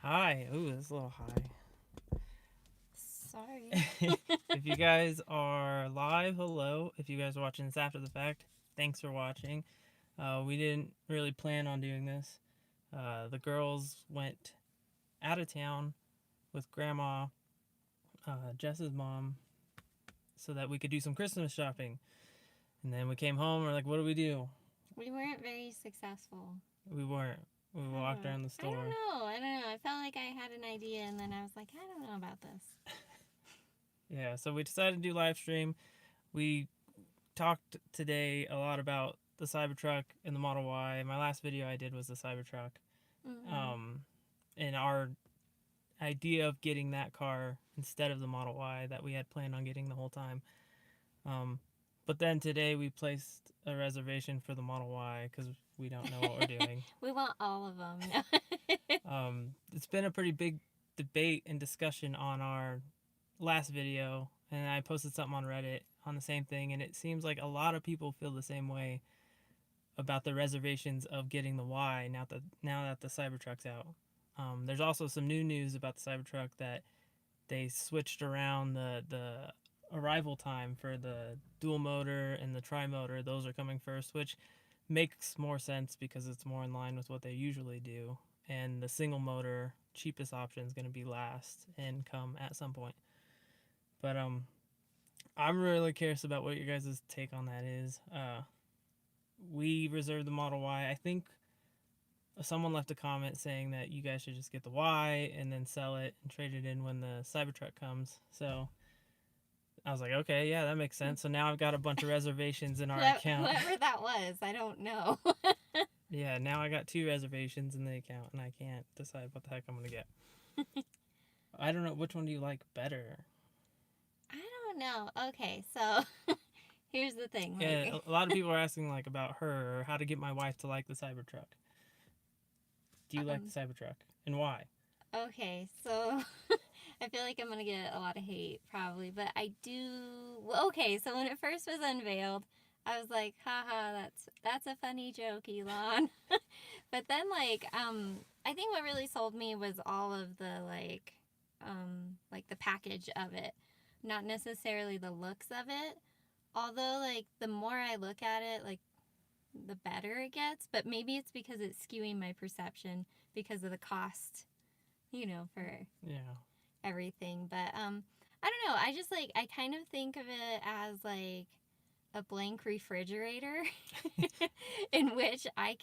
Hi. Ooh, that's a little high. Sorry. If you guys are live, hello. If you guys are watching this after the fact, thanks for watching. We didn't really plan on doing this. The girls went out of town with Grandma, Jess's mom, so that we could do some Christmas shopping. And then we came home. We're like, what do we do? We weren't very successful. We weren't. We walked around the I don't store. know. I don't know. I felt like I had an idea, and then I was like, I don't know about this. Yeah, so we decided to do live stream. We talked today a lot about the Cybertruck and the Model Y. My last video I did was the Cybertruck. Mm-hmm. Um, and our idea of getting that car instead of the Model Y that we had planned on getting the whole time. Um, but then today we placed a reservation for the Model Y because we don't know what we're doing. We want all of them. It's been a pretty big debate and discussion on our last video, and I posted something on Reddit on the same thing, and it seems like a lot of people feel the same way about the reservations of getting the Y now that the Cybertruck's out. There's also some new news about the Cybertruck that they switched around the arrival time for the dual motor and the tri motor. Those are coming first, which makes more sense because it's more in line with what they usually do. And the single motor cheapest option is going to be last and come at some point. But I'm really curious about what your guys' take on that is. We reserved the Model Y. I think someone left a comment saying that you guys should just get the Y and then sell it and trade it in when the Cybertruck comes. So I was like, okay, yeah, that makes sense. So now I've got a bunch of reservations in our account. Whoever that was, I don't know. Yeah, now I got 2 reservations in the account and I can't decide what the heck I'm going to get. I don't know. Which one do you like better? I don't know. Okay, so here's the thing. Yeah, a lot of people are asking like about her or how to get my wife to like the Cybertruck. Do you like um, the Cybertruck and why? okay, so I feel like I'm gonna get a lot of hate probably, but I do. Well, okay, so when it first was unveiled, I was like, haha, that's a funny joke, Elon. But then I think what really sold me was all of the like the package of it, not necessarily the looks of it. Although like the more I look at it, like the better it gets, but maybe it's because it's skewing my perception because of the cost, for Yeah. everything. But I don't know. I just I kind of think of it as like a blank refrigerator in which I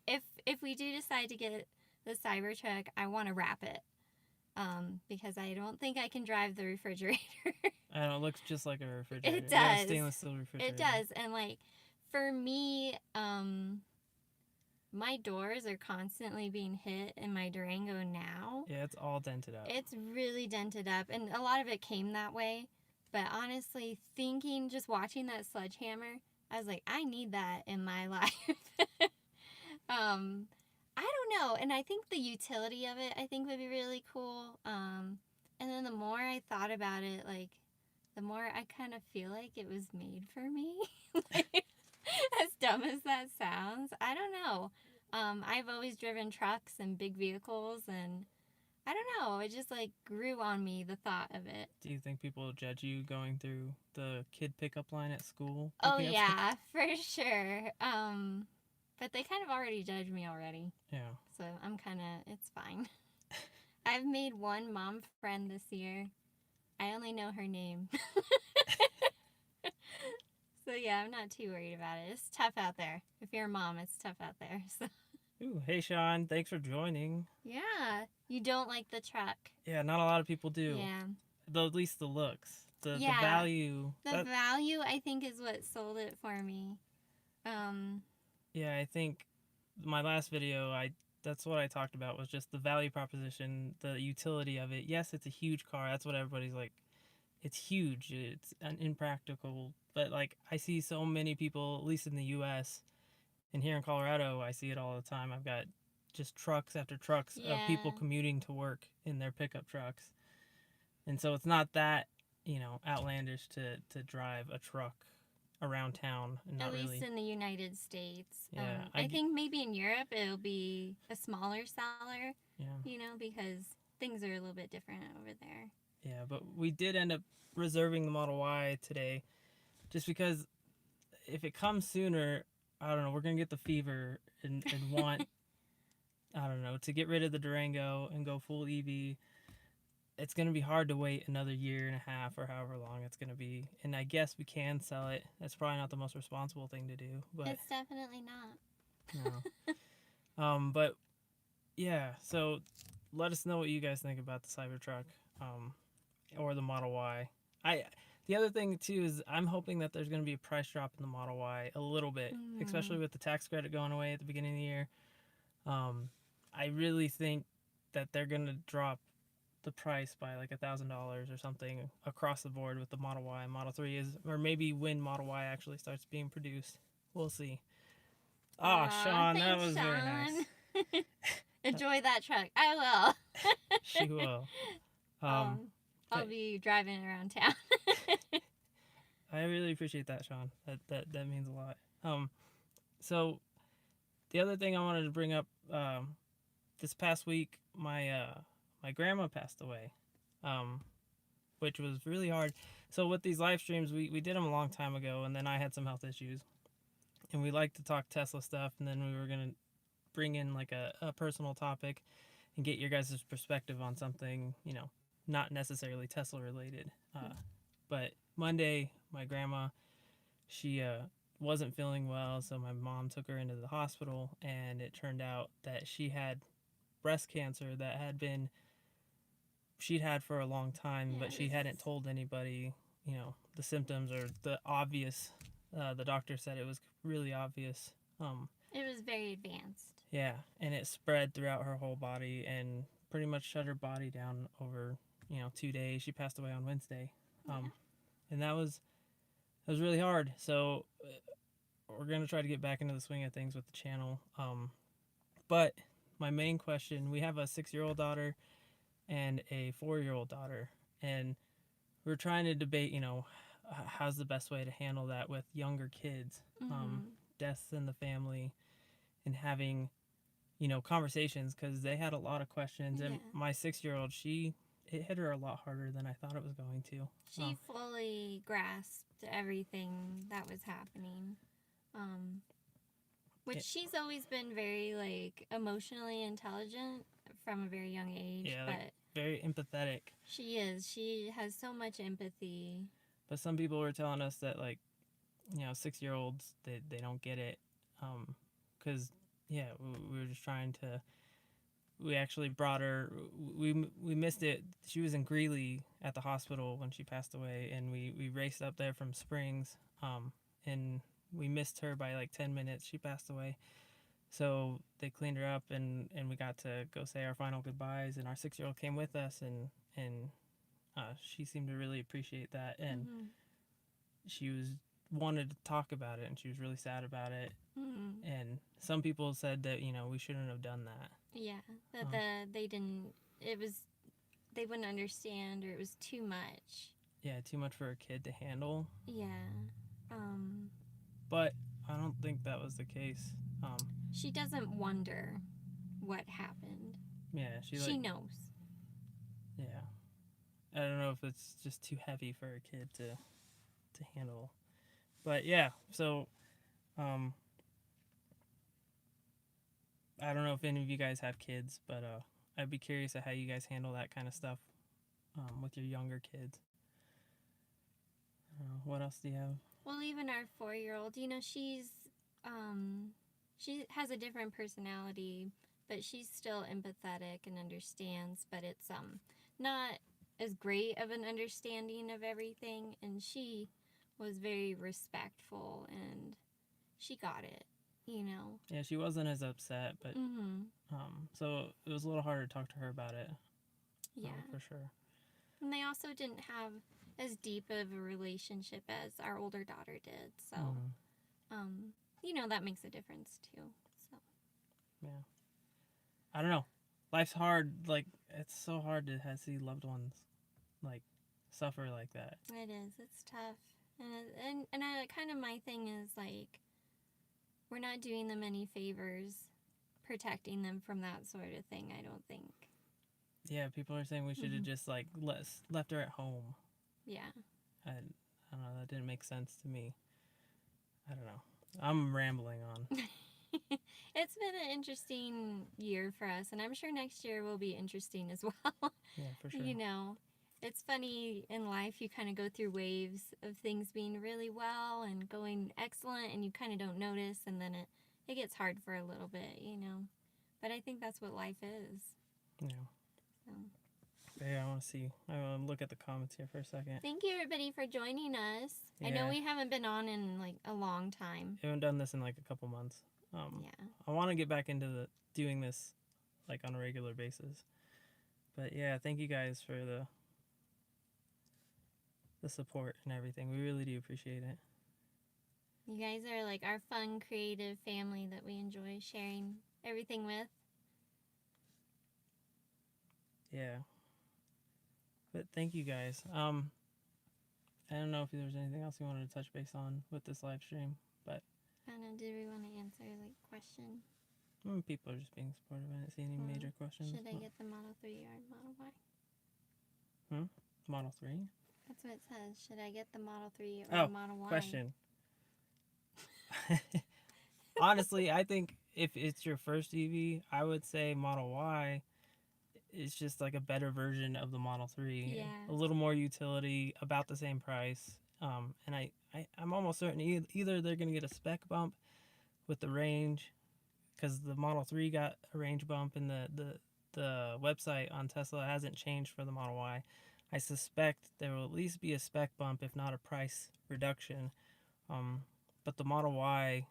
if we do decide to get the Cybertruck, I want to wrap it. Because I don't think I can drive the refrigerator. I know, it looks just like a refrigerator. It Yeah, does. stainless steel refrigerator. It does. And like for me, my doors are constantly being hit in my Durango now. Yeah, it's all dented up. It's really dented up, and a lot of it came that way. But honestly, just watching that sledgehammer, I was like, I need that in my life. um, I don't know, and I think the utility of it, I think would be really cool. And then the more I thought about it, like, the more I kind of feel like it was made for me. Like, as dumb as that sounds, I don't know. I've always driven trucks and big vehicles, and I don't know. It just like grew on me, the thought of it. Do you think people will judge you going through the kid pickup line at school? Oh Picking up yeah, for sure. But they kind of already judged me already, Yeah. so it's fine. I've made one mom friend this year. I only know her name. So yeah, I'm not too worried about it. It's tough out there. If you're a mom, it's tough out there. So Ooh, hey Sean, thanks for joining. yeah, you don't like the truck. Yeah, not a lot of people do. Yeah. Though at least the looks. The Yeah. value. The value, I think, is what sold it for me. Um, Yeah, I think my last video, that's what I talked about was just the value proposition, the utility of it. Yes, it's a huge car. That's what everybody's like. It's huge. It's impractical. But like I see so many people, at least in the U.S. and here in Colorado, I see it all the time. I've got just trucks after trucks of people yeah. commuting to work in their pickup trucks, and so it's not that outlandish to drive a truck around town and not At least really. in the United States. Yeah, I think maybe in Europe it'll be a smaller seller, yeah. now because things are a little bit different over there. Yeah, but we did end up reserving the Model Y today, just because if it comes sooner, I don't know, we're gonna get the fever and want, I don't know, to get rid of the Durango and go full EV. It's gonna be hard to wait another year and a half or however long it's gonna be. And I guess we can sell it. That's probably not the most responsible thing to do, but It's definitely not. no. But yeah, so let us know what you guys think about the Cybertruck, or the Model Y. The other thing too is I'm hoping that there's going to be a price drop in the Model Y a little bit, especially with the tax credit going away at the beginning of the year. I really think that they're going to drop the price by like $1,000 or something across the board with the Model Y and Model 3 or maybe when Model Y actually starts being produced. We'll see. Oh, Sean, thanks, that was Sean. very nice. Enjoy that truck. I will. She will. I'll be driving around town. I really appreciate that, Sean. That means a lot. So the other thing I wanted to bring up, this past week, my grandma passed away, which was really hard. So with these live streams, we did them a long time ago, and then I had some health issues, and we like to talk Tesla stuff, and then we were gonna bring in like a personal topic and get your guys' perspective on something, not necessarily Tesla related. But Monday, my grandma, she wasn't feeling well, so my mom took her into the hospital, and it turned out that she had breast cancer that she'd had for a long time, but she hadn't told anybody, the symptoms or the obvious. The doctor said it was really obvious. It was very advanced. Yeah, and it spread throughout her whole body and pretty much shut her body down over, 2 days. She passed away on Wednesday. And that was really hard. So we're going to try to get back into the swing of things with the channel. But my main question, we have a 6-year-old daughter and a 4-year-old daughter, and we're trying to debate, how's the best way to handle that with younger kids, deaths in the family, and having, conversations, because they had a lot of questions. And my 6-year-old, it hit her a lot harder than I thought it was going to. She fully grasped everything that was happening. Which she's always been very, like, emotionally intelligent from a very young age. Yeah, but like, very empathetic. She is. She has so much empathy. But some people were telling us that, like, 6-year-olds, they don't get it. Because, we were just trying to... We actually brought her... We missed it. She was in Greeley at the hospital when she passed away, and we raced up there from Springs, and we missed her by like 10 minutes. She passed away. So they cleaned her up, and we got to go say our final goodbyes, and our 6-year-old came with us, and she seemed to really appreciate that, and she wanted to talk about it, and she was really sad about it. And some people said that, we shouldn't have done that. Yeah, that they wouldn't understand, or it was too much. Yeah, too much for a kid to handle. Yeah. But I don't think that was the case. She doesn't wonder what happened. Yeah, she knows. Yeah. I don't know if it's just too heavy for a kid to handle. But yeah, so I don't know if any of you guys have kids, but I'd be curious at how you guys handle that kind of stuff with your younger kids. What else do you have? Well, even our 4-year-old, she has a different personality, but she's still empathetic and understands, but it's not as great of an understanding of everything, and she was very respectful, and she got it, Yeah, she wasn't as upset, but so it was a little harder to talk to her about it. Yeah. For sure. And they also didn't have as deep of a relationship as our older daughter did, so that makes a difference too. So yeah, I don't know, life's hard. Like, it's so hard to see loved ones like suffer like that. It is. It's tough. And kind of my thing is, like, we're not doing them any favors protecting them from that sort of thing, I don't think. Yeah, people are saying we should have just like left her at home. Yeah. I don't know. That didn't make sense to me. I don't know. I'm rambling on. It's been an interesting year for us, and I'm sure next year will be interesting as well. Yeah, for sure. You know, it's funny in life, you kind of go through waves of things being really well and going excellent, and you kind of don't notice, and then it gets hard for a little bit, you know. But I think that's what life is. Yeah. So. Yeah, I want to see. I want to look at the comments here for a second. Thank you, everybody, for joining us. Yeah. I know we haven't been on in like a long time. I haven't done this in like a couple months. Yeah. I want to get back into doing this like on a regular basis. But yeah, thank you guys for the support and everything. We really do appreciate it. You guys are like our fun, creative family that we enjoy sharing everything with. Yeah. But thank you guys. I don't know if there's anything else you wanted to touch base on with this live stream, but I don't know, did we want to answer like question? People are just being supportive. I didn't see any major questions. Should I get the Model 3 or Model Y? Model 3? That's what it says. Should I get the Model 3 or Model Y? Question. Honestly, I think if it's your first EV, I would say Model Y is just like a better version of the Model 3. Yeah. A little more utility, about the same price. And I'm almost certain either they're going to get a spec bump with the range, because the Model 3 got a range bump, and the website on Tesla hasn't changed for the Model Y. I suspect there will at least be a spec bump, if not a price reduction. But the Model Y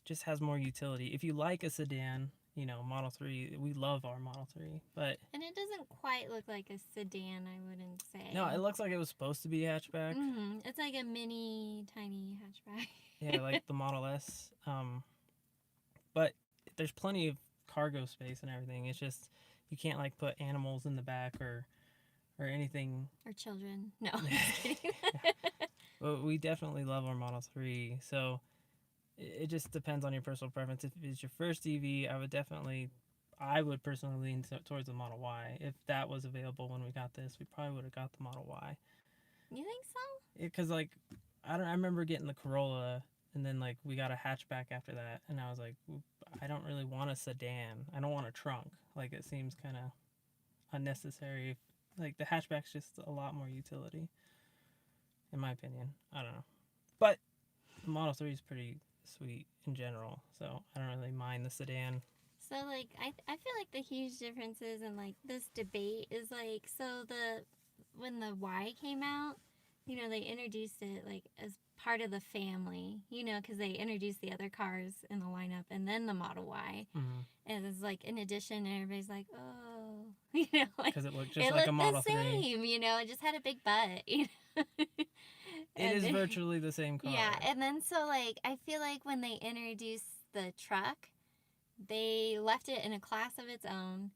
just has more utility. If you like a sedan, you know, Model 3, we love our Model 3. And it doesn't quite look like a sedan, I wouldn't say. No, it looks like it was supposed to be a hatchback. Mm-hmm. It's like a mini, tiny hatchback. Yeah, like the Model S. But there's plenty of cargo space and everything. It's just you can't like put animals in the back or anything. Or children. No, I'm just kidding. But we definitely love our Model 3. So it just depends on your personal preference. If it's your first EV, I would personally lean towards the Model Y. If that was available when we got this, we probably would have got the Model Y. You think so? Because like, I remember getting the Corolla, and then like we got a hatchback after that, and I was like, I don't really want a sedan. I don't want a trunk. Like, it seems kind of unnecessary. Like, the hatchback's just a lot more utility, in my opinion. I don't know. But the Model 3 is pretty sweet in general, so I don't really mind the sedan. So like I feel like the huge differences in like this debate is like, so when the Y came out, you know, they introduced it like as part of the family, you know, because they introduced the other cars in the lineup and then the Model Y. Mm-hmm. And it's like in addition, and everybody's like, oh, you know, like because it looked just like a Model 3. It looked the same, you know, it just had a big butt, you know. It is virtually the same car. Yeah, and then so like I feel like when they introduced the truck, they left it in a class of its own.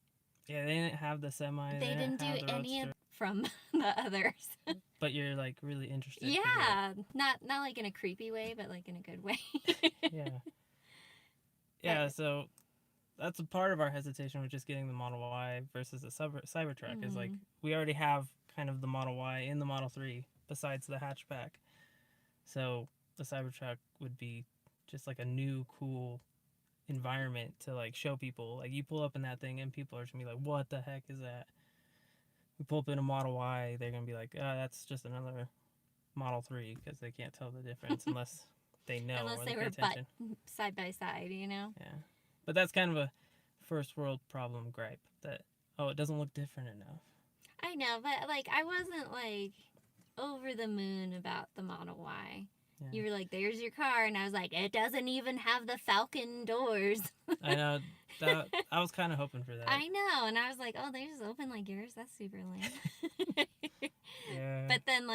Yeah, they didn't have the semi. They didn't do any of from the others. But you're like really interested. Yeah, not like in a creepy way, but like in a good way. Yeah. Yeah, so that's a part of our hesitation with just getting the Model Y versus the CyberTruck. Is like we already have kind of the Model Y in the Model 3 besides the hatchback. So the CyberTruck would be just like a new cool environment to like show people. Like, you pull up in that thing and people are just gonna be like, what the heck is that? We pull up in a Model Y, they're gonna be like, that's just another Model 3, because they can't tell the difference unless they know. Unless or they pay were attention. side by side, you know. Yeah, but that's kind of a first world problem gripe, that it doesn't look different enough. I know, but like I wasn't like over the moon about the Model Y. Yeah. You were like, there's your car, and I was like, it doesn't even have the Falcon doors. I know, that I was kind of hoping for that. I know, and I was like, oh, they just open like yours? That's super lame. Yeah. But then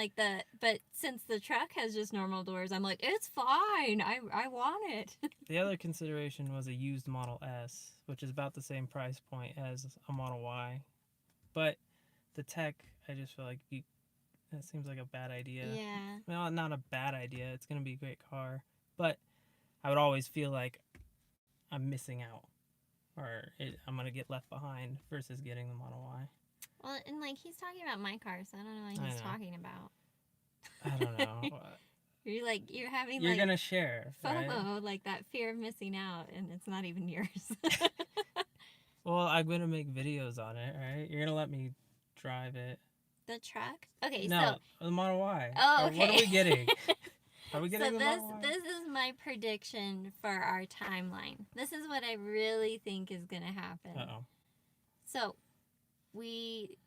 but since the truck has just normal doors, I'm like, it's fine. I want it. The other consideration was a used Model S, which is about the same price point as a Model Y. But the tech, I just feel like that seems like a bad idea. Yeah. Well, not a bad idea. It's going to be a great car. But I would always feel like I'm missing out, or I'm going to get left behind versus getting the Model Y. Well, and like he's talking about my car, so I don't know what I he's know. talking about. I don't know. You're having You're like gonna share, right? FOMO, like that fear of missing out, and it's not even yours. Well, I'm gonna make videos on it, right? You're gonna let me drive it. The truck? Okay, so No, the Model Y. oh, Or what are okay. we getting? Are we So getting the Model Y? this is my prediction for our timeline. This is what I really think is gonna happen. Uh oh. So we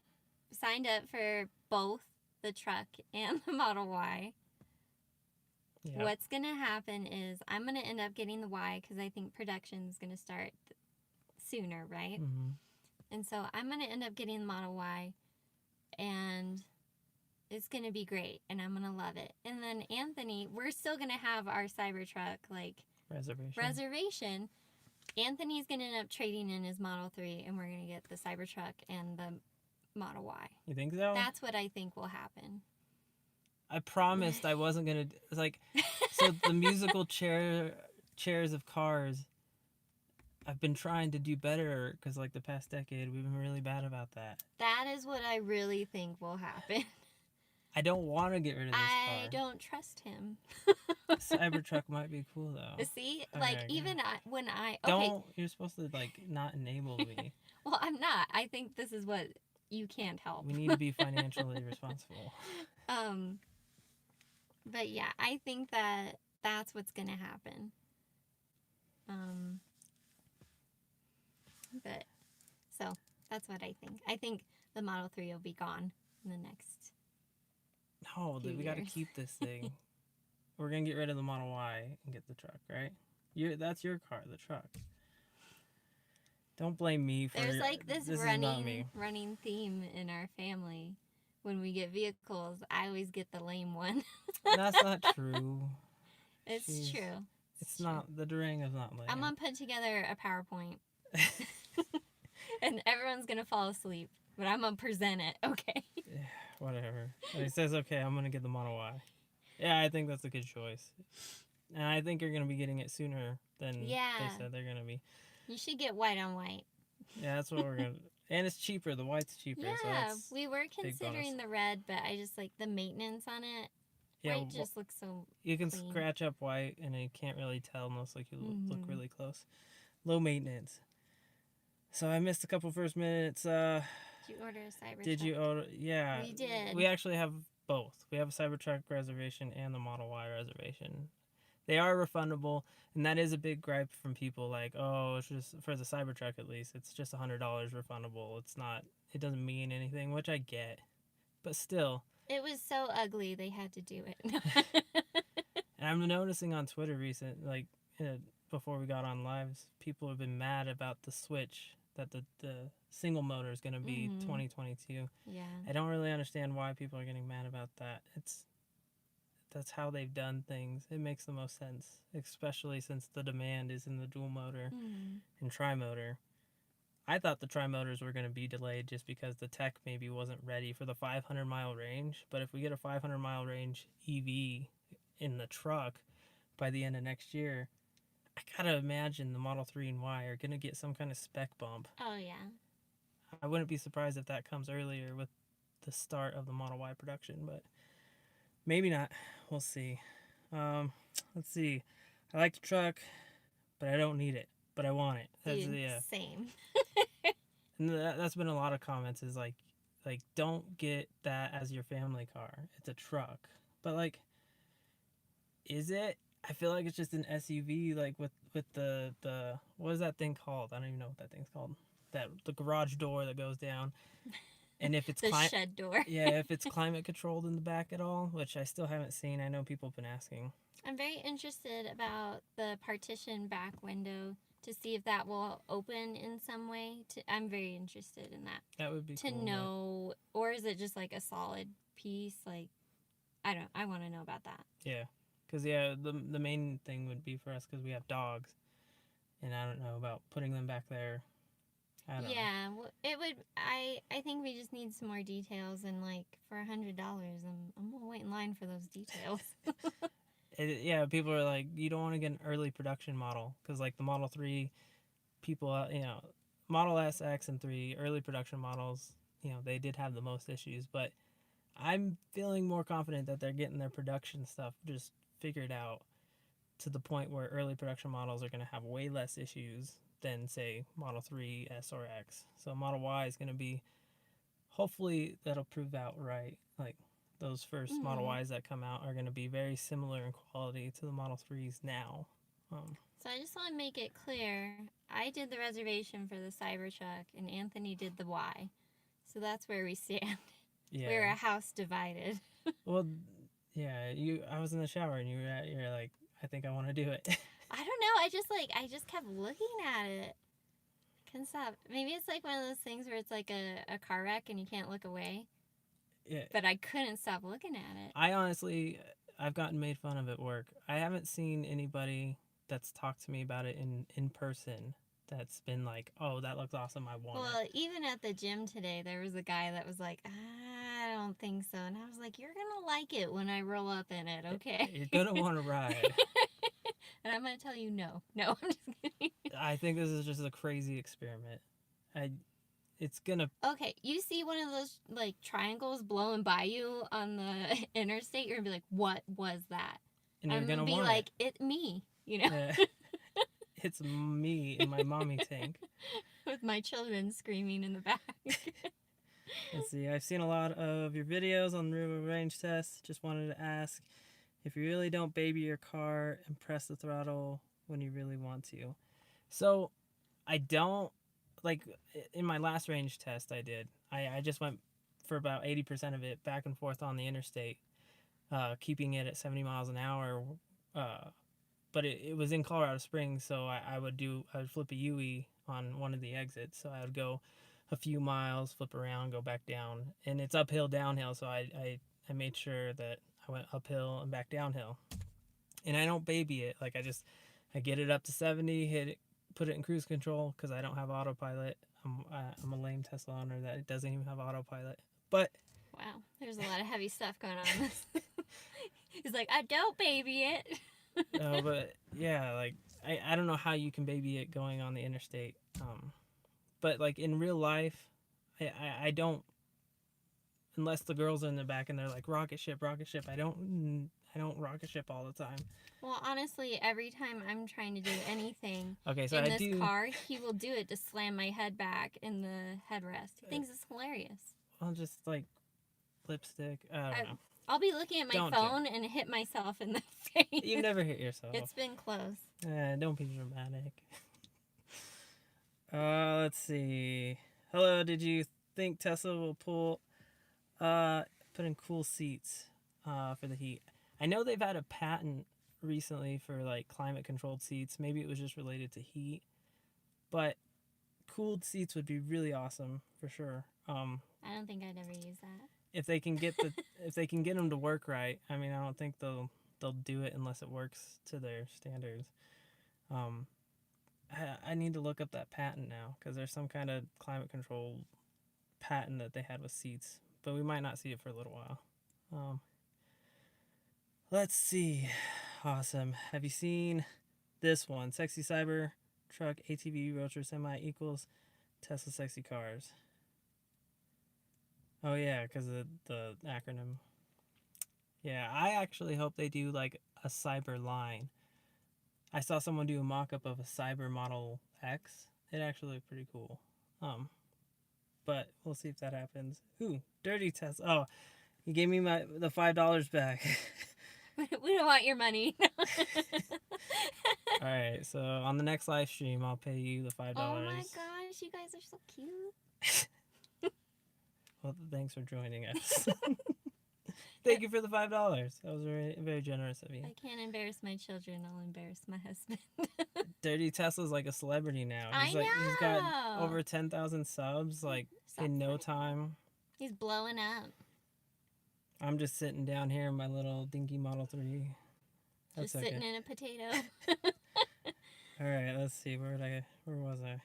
signed up for both the truck and the Model Y. Yeah. What's gonna happen is I'm gonna end up getting the Y because I think production is gonna start sooner, right? Mm-hmm. And so I'm gonna end up getting the Model Y, and it's gonna be great, and I'm gonna love it. And then Anthony, we're still gonna have our Cybertruck like reservation. Anthony's gonna end up trading in his Model 3, and we're gonna get the Cybertruck and the Model Y. You think so? That's what I think will happen. I promised I wasn't gonna. It's like, so the musical chairs of cars. I've been trying to do better because, like, the past decade, we've been really bad about that. That is what I really think will happen. I don't want to get rid of this car. I don't trust him. Cybertruck might be cool though. See, Okay, like even when I okay. Don't. You're supposed to like not enable me. Well, I'm not. I think this is what you can't help. We need to be financially responsible. But yeah, I think that that's what's gonna happen. But so that's what I think. I think the Model 3 will be gone in the next. No, we got to keep this thing. We're gonna get rid of the Model Y and get the truck, right? That's your car, the truck. Don't blame me for. There's like this is not me. running theme in our family. When we get vehicles, I always get the lame one. That's not true. It's true. It's not. The Durango's not lame. I'm gonna put together a PowerPoint, and everyone's gonna fall asleep. But I'm gonna present it, okay? Yeah, whatever. And he says, okay, I'm gonna get the Model Y. Yeah, I think that's a good choice. And I think you're gonna be getting it sooner than they said they're gonna be. You should get white on white. Yeah, that's what we're gonna. And it's cheaper. The white's cheaper. Yeah, so we were considering the red, but I just like the maintenance on it. Yeah, white just looks so. You can clean. Scratch up white, and you can't really tell unless like you look really close. Low maintenance. So I missed a couple first minutes. Did you order a Cybertruck? Did you order? Yeah, we did. We actually have both. We have a Cybertruck reservation and the Model Y reservation. They are refundable, and that is a big gripe from people. Like, oh, it's just for the Cybertruck at least, it's just $100 refundable. It's not. It doesn't mean anything, which I get, but still. It was so ugly they had to do it. And I'm noticing on Twitter before we got on lives, people have been mad about the switch that the single motor is going to be 2022. Yeah. I don't really understand why people are getting mad about that. That's how they've done things. It makes the most sense, especially since the demand is in the dual motor and tri-motor. I thought the tri-motors were going to be delayed just because the tech maybe wasn't ready for the 500-mile range. But if we get a 500-mile range EV in the truck by the end of next year, I gotta imagine the Model 3 and Y are going to get some kind of spec bump. Oh, yeah. I wouldn't be surprised if that comes earlier with the start of the Model Y production, but maybe not. We'll see. Let's see. I like the truck, but I don't need it. But I want it. Same. And that's been a lot of comments is like don't get that as your family car. It's a truck. But like, is it? I feel like it's just an SUV, like with the what is that thing called? I don't even know what that thing's called. The garage door that goes down. And if it's the shed door. Yeah, if it's climate controlled in the back at all, which I still haven't seen. I know people have been asking. I'm very interested about the partition back window to see if that will open in some way. I'm very interested in that. That would be to cool, know, or is it just like a solid piece? Like, I want to know about that. Yeah, because the main thing would be for us because we have dogs, and I don't know about putting them back there. Yeah, well, it would. I think we just need some more details, and like for $100, I'm gonna wait in line for those details. Yeah, people are like, you don't want to get an early production model because like the Model 3, people, Model S, X, and 3 early production models, they did have the most issues, but I'm feeling more confident that they're getting their production stuff just figured out to the point where early production models are going to have way less issues than, say, Model 3, S, or X. So Model Y is going to be, hopefully, that'll prove out right. Like, those first Model Ys that come out are going to be very similar in quality to the Model 3s now. So I just want to make it clear, I did the reservation for the Cybertruck, and Anthony did the Y. So that's where we stand. Yeah. We're a house divided. Well, yeah, I was in the shower and you're like, I think I want to do it. I don't know. I just kept looking at it. I couldn't stop. Maybe it's like one of those things where it's like a car wreck and you can't look away. Yeah. But I couldn't stop looking at it. I've gotten made fun of at work. I haven't seen anybody that's talked to me about it in person that's been like, oh, that looks awesome, I want it. Well, even at the gym today, there was a guy that was like, I don't think so. And I was like, you're going to like it when I roll up in it, okay? You're going to want to ride. And I'm going to tell you no. No, I'm just kidding. I think this is just a crazy experiment. It's going to... Okay, you see one of those, like, triangles blowing by you on the interstate, you're going to be like, what was that? And you're going to be want like, it's me, you know? Yeah. It's me in my mommy tank. With my children screaming in the back. Let's see. I've seen a lot of your videos on rear range tests. Just wanted to ask if you really don't baby your car and press the throttle when you really want to. So I don't, like in my last range test I did. I just went for about 80% of it back and forth on the interstate, keeping it at 70 miles an hour. But it was in Colorado Springs, so I would flip a UE on one of the exits. So I would go a few miles, flip around, go back down. And it's uphill, downhill, so I made sure that I went uphill and back downhill. And I don't baby it. Like, I get it up to 70, hit it, put it in cruise control, because I don't have autopilot. I'm a lame Tesla owner that doesn't even have autopilot. But... Wow, there's a lot of heavy stuff going on. He's like, I don't baby it. No, but yeah, like I don't know how you can baby it going on the interstate. But like in real life, I don't, unless the girls are in the back and they're like rocket ship. I don't rocket ship all the time. Well, honestly, every time I'm trying to do anything okay, so in this car, he will do it to slam my head back in the headrest. He thinks it's hilarious. I'll just like lipstick. I don't know. I'll be looking at my phone and hit myself in the face. You never hit yourself. It's been close. Don't be dramatic. Let's see. Hello, did you think Tesla will put in cool seats for the heat? I know they've had a patent recently for like climate controlled seats. Maybe it was just related to heat, but cooled seats would be really awesome for sure. I don't think I'd ever use that. If they can get them to work right, I mean, I don't think they'll do it unless it works to their standards. I need to look up that patent now because there's some kind of climate control patent that they had with seats, but we might not see it for a little while. Let's see. Awesome. Have you seen this one? Sexy Cybertruck ATV Roadster Semi equals Tesla Sexy Cars. Oh yeah, because of the acronym. Yeah, I actually hope they do like a Cyber line. I saw someone do a mock-up of a Cyber Model X. It actually looked pretty cool. But we'll see if that happens. Ooh, dirty Tesla. Oh, you gave me the $5 back. We don't want your money. All right, so on the next live stream, I'll pay you the $5. Oh my gosh, you guys are so cute. Well, thanks for joining us. Thank you for the $5. That was very, very generous of you. I can't embarrass my children. I'll embarrass my husband. Dirty Tesla's like a celebrity now. I know. He's got over 10,000 subs like in no time. He's blowing up. I'm just sitting down here in my little dinky Model 3. That's just sitting in a potato. All right, let's see. Where was I?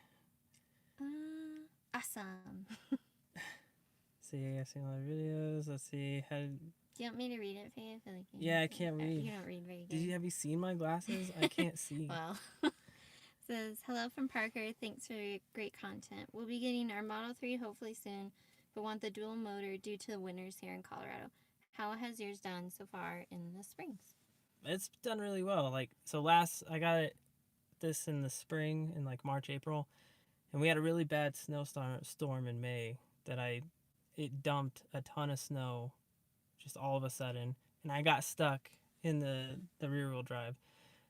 Awesome. See, I've seen a lot of videos. Let's see. Do you want me to read it for you? I feel like yeah, I can't read. You don't read very good. Have you seen my glasses? I can't see. Well, says, hello from Parker. Thanks for great content. We'll be getting our Model 3 hopefully soon. but want the dual motor due to the winters here in Colorado. How has yours done so far in the springs? It's done really well. Like, so I got this in the spring, in like March, April, and we had a really bad snowstorm in May it dumped a ton of snow just all of a sudden, and I got stuck in the rear wheel drive.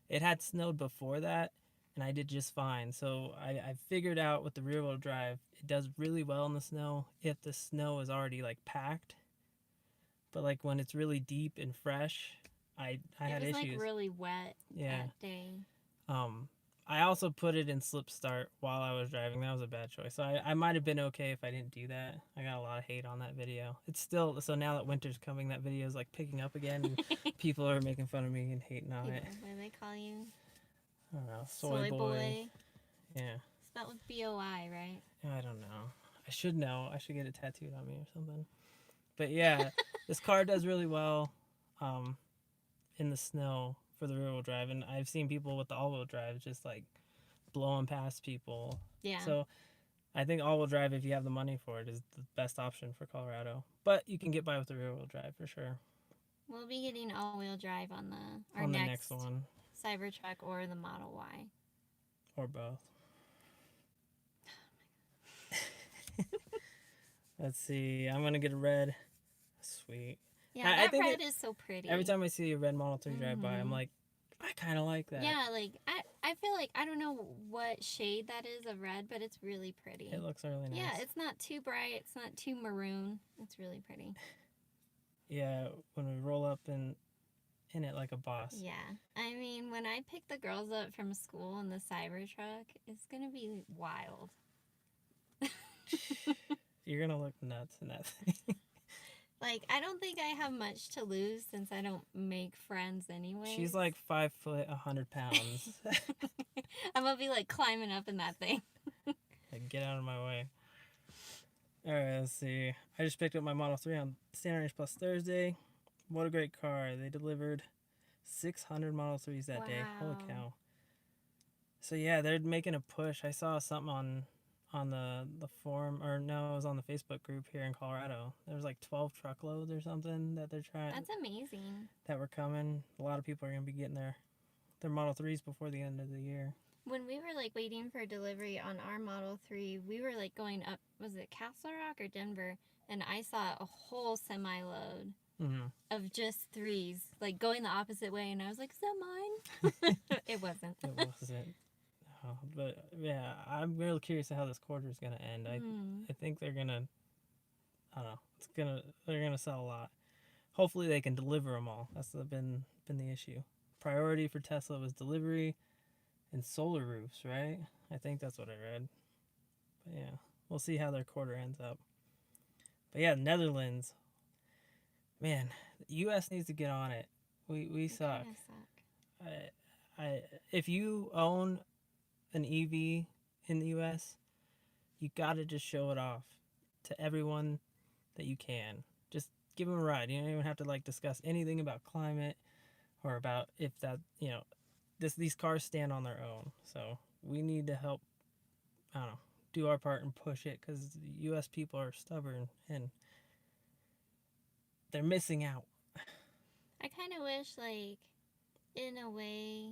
It had snowed before that, and I did just fine. So I figured out with the rear wheel drive, it does really well in the snow if the snow is already like packed. But like when it's really deep and fresh, I had It was issues. like really wet that day. Um, I also put it in slip start while I was driving. That was a bad choice. So I might have been okay if I didn't do that. I got a lot of hate on that video. It's still, so now that winter's coming, that video is like picking up again. And people are making fun of me and hating on it. What do they call you? I don't know. Soy boy. Yeah. Spelled with B-O-I, right? I don't know. I should know. I should get it tattooed on me or something. But yeah, this car does really well in the snow for the rear wheel drive. And I've seen people with the all wheel drive just like blowing past people. Yeah. So I think all wheel drive, if you have the money for it, is the best option for Colorado. But you can get by with the rear wheel drive for sure. We'll be getting all wheel drive on the next one. CyberTruck or the Model Y. Or both. Let's see. I'm gonna get a red. Sweet. Yeah, that red is so pretty. Every time I see a red Model 3 drive by, I'm like, I kind of like that. Yeah, like I feel like I don't know what shade that is of red, but it's really pretty. It looks really nice. Yeah, it's not too bright. It's not too maroon. It's really pretty. Yeah, when we roll up in it like a boss. Yeah. I mean, when I pick the girls up from school in the CyberTruck, it's going to be wild. You're going to look nuts in that thing. Like, I don't think I have much to lose since I don't make friends anyway. She's like 5 foot, 100 pounds. I'm going to be like climbing up in that thing. Like, get out of my way. All right, let's see. I just picked up my Model 3 on Standard Range Plus Thursday. What a great car. They delivered 600 Model 3s that day. Holy cow. So yeah, they're making a push. I saw something on the forum, or no, it was on the Facebook group here in Colorado. There was like 12 truckloads or something that they're trying. That's amazing. That were coming. A lot of people are going to be getting their Model 3s before the end of the year. When we were like waiting for delivery on our Model 3, we were like going up, was it Castle Rock or Denver? And I saw a whole semi-load of just 3s, like going the opposite way. And I was like, is that mine? It wasn't. It wasn't. No, but yeah, I'm really curious how this quarter is going to end. I think they're going to, I don't know, they're going to sell a lot. Hopefully they can deliver them all. That's been the issue. Priority for Tesla was delivery and solar roofs, right? I think that's what I read. But yeah, we'll see how their quarter ends up. But yeah, Netherlands, man, the U.S. needs to get on it. We suck. If you own an EV in the U.S., you got to just show it off to everyone that you can. Just give them a ride. You don't even have to like discuss anything about climate or about if that, these cars stand on their own. So we need to help, I don't know, do our part and push it, because the U.S. people are stubborn and they're missing out. I kind of wish, like, in a way,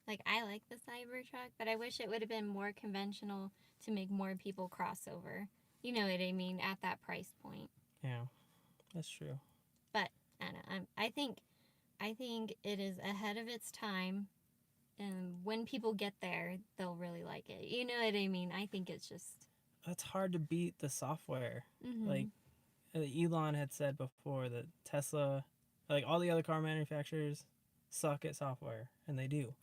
like, I like the CyberTruck, but I wish it would have been more conventional to make more people cross over. You know what I mean? At that price point. Yeah, that's true. But I don't know. I think it is ahead of its time, and when people get there, they'll really like it. You know what I mean? I think it's just... It's hard to beat the software. Like Elon had said before that Tesla, like all the other car manufacturers, suck at software, and they do.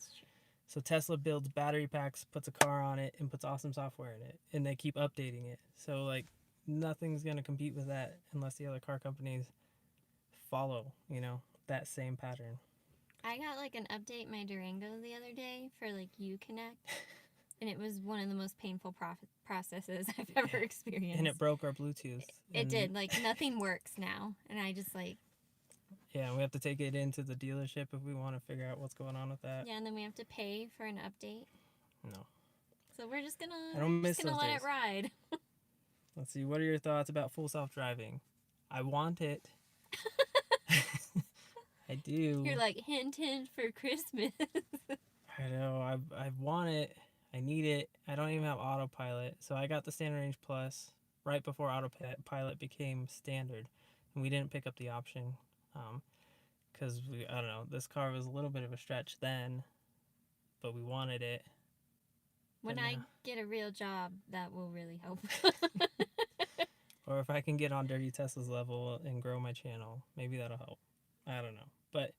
So Tesla builds battery packs, puts a car on it, and puts awesome software in it, and they keep updating it. So like nothing's gonna compete with that unless the other car companies follow, that same pattern. I got like an update my Durango the other day for like Uconnect, and it was one of the most painful processes I've ever experienced. And it broke our Bluetooth. It did. Like nothing works now, and I just like... Yeah, we have to take it into the dealership if we want to figure out what's going on with that. Yeah, and then we have to pay for an update. No. So we're just gonna let it ride. Let's see. What are your thoughts about full self-driving? I want it. I do. You're like, hint, hint for Christmas. I know. I want it. I need it. I don't even have autopilot, so I got the Standard Range Plus right before autopilot became standard, and we didn't pick up the option, because I don't know. This car was a little bit of a stretch then, but we wanted it. When I get a real job, that will really help. Or if I can get on Dirty Tesla's level and grow my channel, maybe that'll help. I don't know. But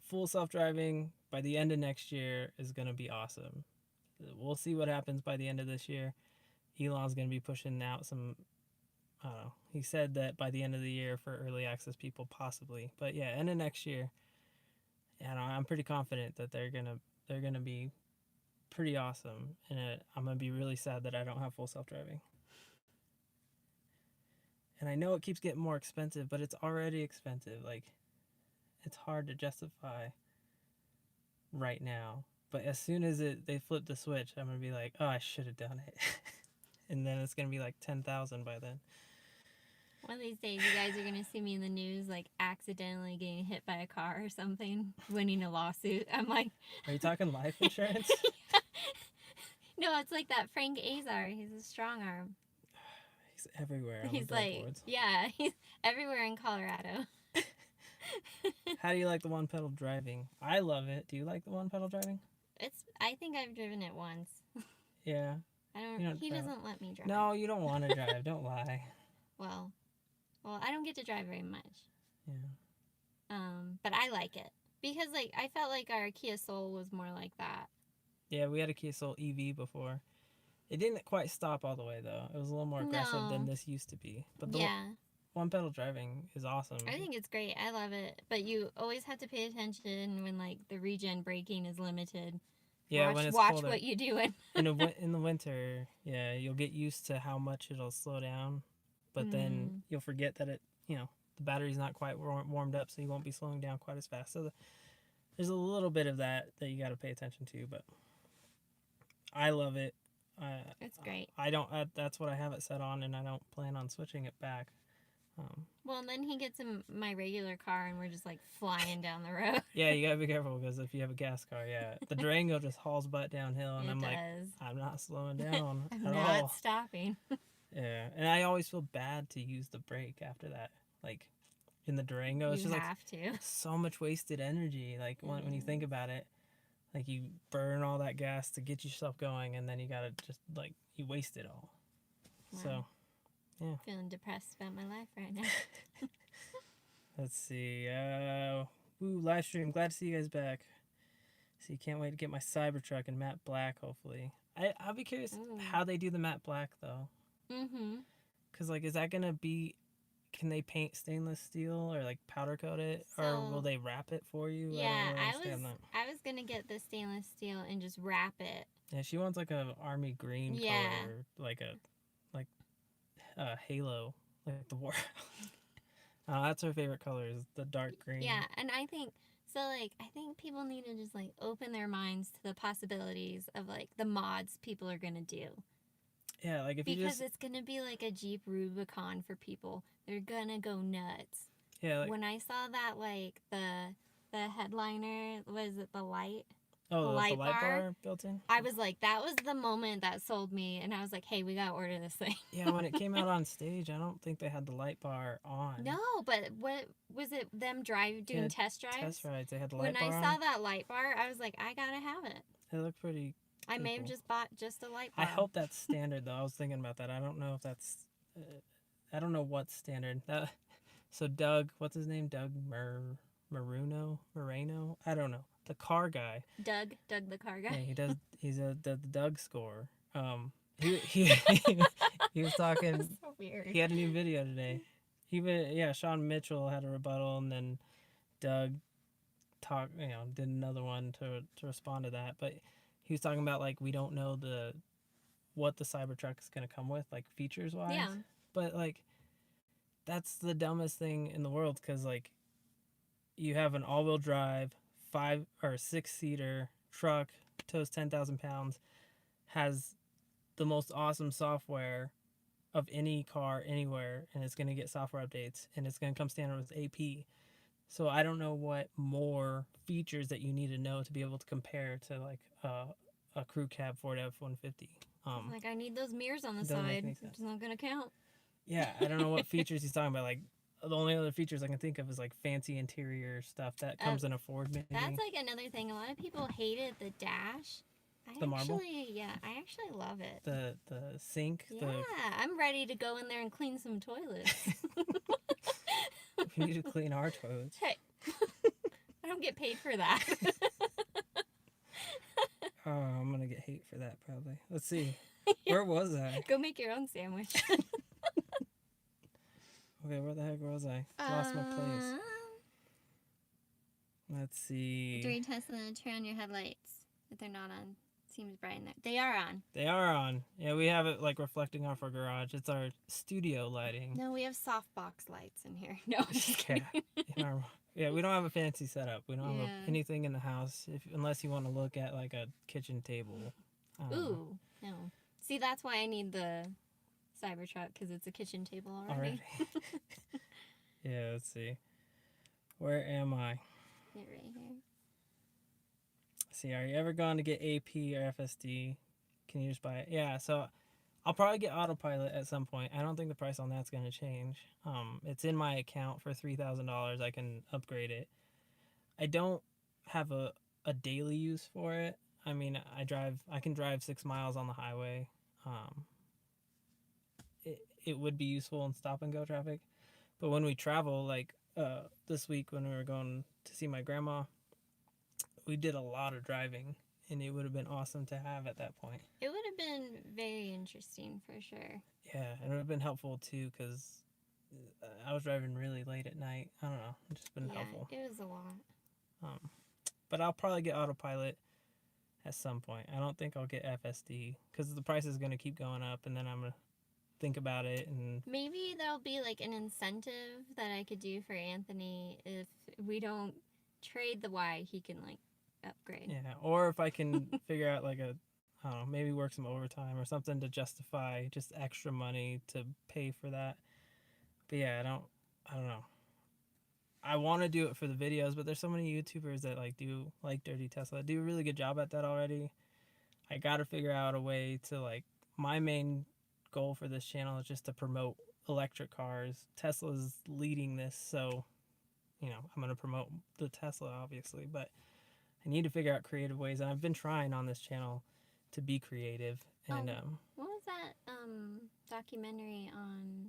full self-driving by the end of next year is going to be awesome. We'll see what happens by the end of this year. Elon's going to be pushing out some, I don't know. He said that by the end of the year for early access people, possibly. But yeah, end of next year. And I'm pretty confident that they're gonna be pretty awesome. And I'm gonna be really sad that I don't have full self-driving. And I know it keeps getting more expensive, but it's already expensive. Like, it's hard to justify right now. But as soon as they flip the switch, I'm gonna be like, oh, I should have done it. And then it's gonna be like 10,000 by then. One of these days, you guys are going to see me in the news, like, accidentally getting hit by a car or something, winning a lawsuit. I'm like... Are you talking life insurance? No, it's like that Frank Azar. He's a strong arm. He's everywhere on He's the like, billboards. yeah, he's everywhere in Colorado. How do you like the one-pedal driving? I love it. Do you like the one-pedal driving? I think I've driven it once. Yeah. He doesn't let me drive. No, you don't want to drive. Don't lie. Well, I don't get to drive very much. Yeah. But I like it because, like, I felt like our Kia Soul was more like that. Yeah, we had a Kia Soul EV before. It didn't quite stop all the way though. It was a little more aggressive than this used to be. But the one-pedal driving is awesome. I think it's great. I love it. But you always have to pay attention when, like, the regen braking is limited. Yeah, when it's watch colder. what you're doing. in the winter, yeah, you'll get used to how much it'll slow down, but then you'll forget that the battery's not quite warmed up, so you won't be slowing down quite as fast. So there's a little bit of that you got to pay attention to, but I love it. It's great. That's what I have it set on, and I don't plan on switching it back. Well, and then he gets in my regular car, and we're just, like, flying down the road. Yeah, you gotta be careful, because if you have a gas car, the Durango just hauls butt downhill, and like, I'm not slowing down I'm at not all. stopping. Yeah, and I always feel bad to use the brake after that. Like, in the Durango, it's you just have like to. so much wasted energy. Like, when you think about it, like, you burn all that gas to get yourself going, and then you gotta just, like, you waste it all. Wow. So, yeah. Feeling depressed about my life right now. Let's see. Live stream. Glad to see you guys back. See, can't wait to get my CyberTruck in matte black, hopefully. I'll be curious how they do the matte black, though. Mm-hmm. Because, like, is that going to be... Can they paint stainless steel or, like, powder coat it? Or will they wrap it for you? Yeah, I was going to get the stainless steel and just wrap it. Yeah, she wants, like, a army green color. Like a halo. Like the war. That's her favorite color, is the dark green. Yeah, and I think people need to just, like, open their minds to the possibilities of, like, the mods people are gonna do. Yeah, like, because it's gonna be like a Jeep Rubicon for people. They're gonna go nuts. Yeah, like, when I saw that, like, the headliner, was it the light? Oh, the light bar built in? I was like, that was the moment that sold me, and I was like, hey, we gotta order this thing. Yeah, when it came out on stage, I don't think they had the light bar on. No, but what was it, them doing test drives? Test rides, they had the light bar on. When I saw that light bar, I was like, I gotta have it. It looked pretty I may have just bought just a light bar. I hope that's standard, though. I was thinking about that. I don't know if that's... I don't know what's standard. So Doug, what's his name? Doug Moreno? I don't know. The car guy. Doug the car guy. Yeah, he does. He's the Doug score. He was talking. That's so weird. He had a new video today. Sean Mitchell had a rebuttal, and then Doug did another one to respond to that. But he was talking about, like, we don't know what the Cybertruck is gonna come with, like, features wise. Yeah. But, like, that's the dumbest thing in the world, because, like, you have an all-wheel drive 5 or 6-seater truck, tows 10,000 pounds, has the most awesome software, of any car anywhere, and it's going to get software updates, and it's going to come standard with AP. So I don't know what more features that you need to know to be able to compare to like a crew cab Ford F-150. Like, I need those mirrors on the Doesn't make side. any sense. It's not gonna count. Yeah, I don't know what features he's talking about. Like, the only other features I can think of is like fancy interior stuff that comes in a Ford maybe. That's like another thing. A lot of people hated the dash. The marble? I actually love it. The sink. Yeah, I'm ready to go in there and clean some toilets. We need to clean our toilets. Hey, I don't get paid for that. Oh, I'm gonna get hate for that probably. Let's see. Where was I? Go make your own sandwich. Okay, where the heck was I? Lost my place. Let's see. During Tesla, turn on your headlights if they're not on. Seems bright in there. They are on. They are on. Yeah, we have it like reflecting off our garage. It's our studio lighting. No, we have softbox lights in here. No, I'm just kidding. Yeah, we don't have a fancy setup. We don't have anything in the house unless you want to look at like a kitchen table. Ooh, no. See, that's why I need the CyberTruck, because it's a kitchen table already. Yeah, let's see. Where am I? You're right here. See, are you ever going to get AP or FSD? Can you just buy it? Yeah, so I'll probably get autopilot at some point. I don't think the price on that's going to change. It's in my account for $3,000. I can upgrade it. I don't have a daily use for it. I mean, I can drive 6 miles on the highway. It would be useful in stop and go traffic. But when we travel, like this week when we were going to see my grandma, we did a lot of driving, and it would have been awesome to have at that point. It would have been very interesting for sure. Yeah, and it would have been helpful too, because I was driving really late at night. I don't know, it's just been helpful. It was a lot. But I'll probably get autopilot at some point. I don't think I'll get FSD because the price is going to keep going up, and then I'm going to think about it. And maybe there'll be like an incentive that I could do for Anthony if we don't trade the Y, he can like upgrade. Yeah, or if I can figure out like I don't know, maybe work some overtime or something to justify just extra money to pay for that. But yeah, I don't know. I want to do it for the videos, but there's so many YouTubers that do Dirty Tesla, do a really good job at that already. I got to figure out a way to my main goal for this channel is just to promote electric cars. Tesla's leading this, so I'm going to promote the Tesla obviously, but I need to figure out creative ways, and I've been trying on this channel to be creative. And what was that documentary on?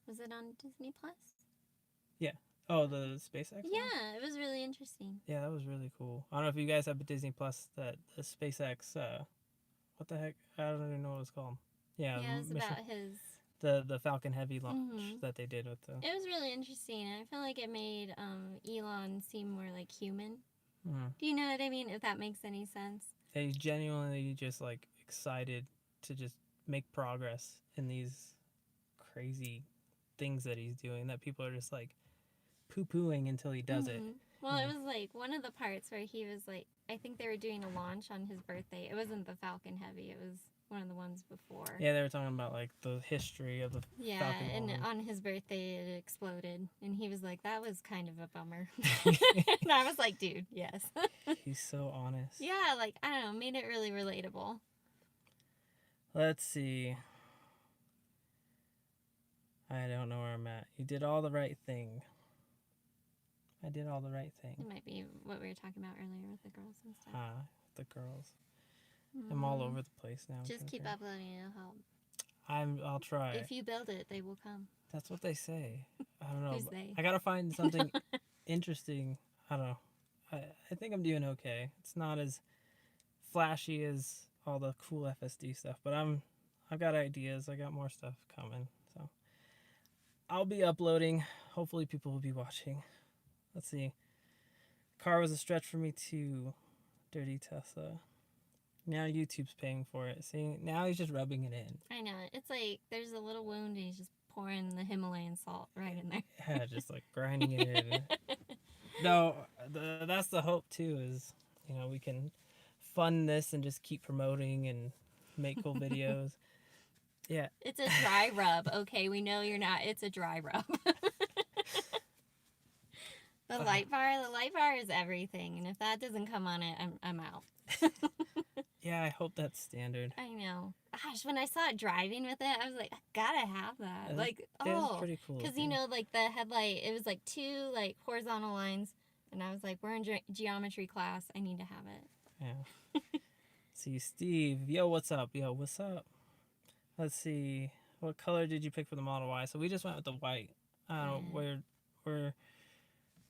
Was it on Disney Plus? Yeah. Oh, the SpaceX one? Yeah, it was really interesting. Yeah, that was really cool. I don't know if you guys have a Disney Plus, that the SpaceX what the heck? I don't even know what it's called. Yeah, it was about his the Falcon Heavy launch that they did with the. It was really interesting, and I feel like it made Elon seem more like human. Do you know what I mean? If that makes any sense. He's genuinely just excited to just make progress in these crazy things that he's doing that people are just poo-pooing until he does it. Well, it was one of the parts where he was I think they were doing a launch on his birthday. It wasn't the Falcon Heavy. It was one of the ones before. Yeah, they were talking about the history of the Falcon and one. on his birthday it exploded, and he was like, that was kind of a bummer. And I was like, dude, yes. He's so honest. Yeah, I don't know, made it really relatable. Let's see. I don't know where I'm at. You did all the right thing. I did all the right thing. It might be what we were talking about earlier with the girls and stuff. The girls. I'm all over the place now. Just keep uploading, it'll help. I'll try. If you build it, they will come. That's what they say. I don't know. Who's they? I gotta find something interesting. I don't know. I think I'm doing okay. It's not as flashy as all the cool FSD stuff, but I've got ideas. I got more stuff coming. So I'll be uploading. Hopefully people will be watching. Let's see. Car was a stretch for me too. Dirty Tesla. Now YouTube's paying for it. See, now he's just rubbing it in. I know. It's there's a little wound and he's just pouring the Himalayan salt right in there. Yeah, just grinding it in. No, that's the hope too, is, we can fund this and just keep promoting and make cool videos. Yeah. It's a dry rub, okay? We know you're not. It's a dry rub. The light bar is everything, and if that doesn't come on it, I'm out. Yeah, I hope that's standard. I know. Gosh, when I saw it driving with it, I was like, I gotta have that. Like, It was oh, pretty cool. because you know, like the headlight, it was like 2 like horizontal lines, and I was like, we're in geometry class. I need to have it. Yeah. See, Steve. Yo, what's up? Yo, what's up? Let's see. What color did you pick for the Model Y? So we just went with the white. I don't know.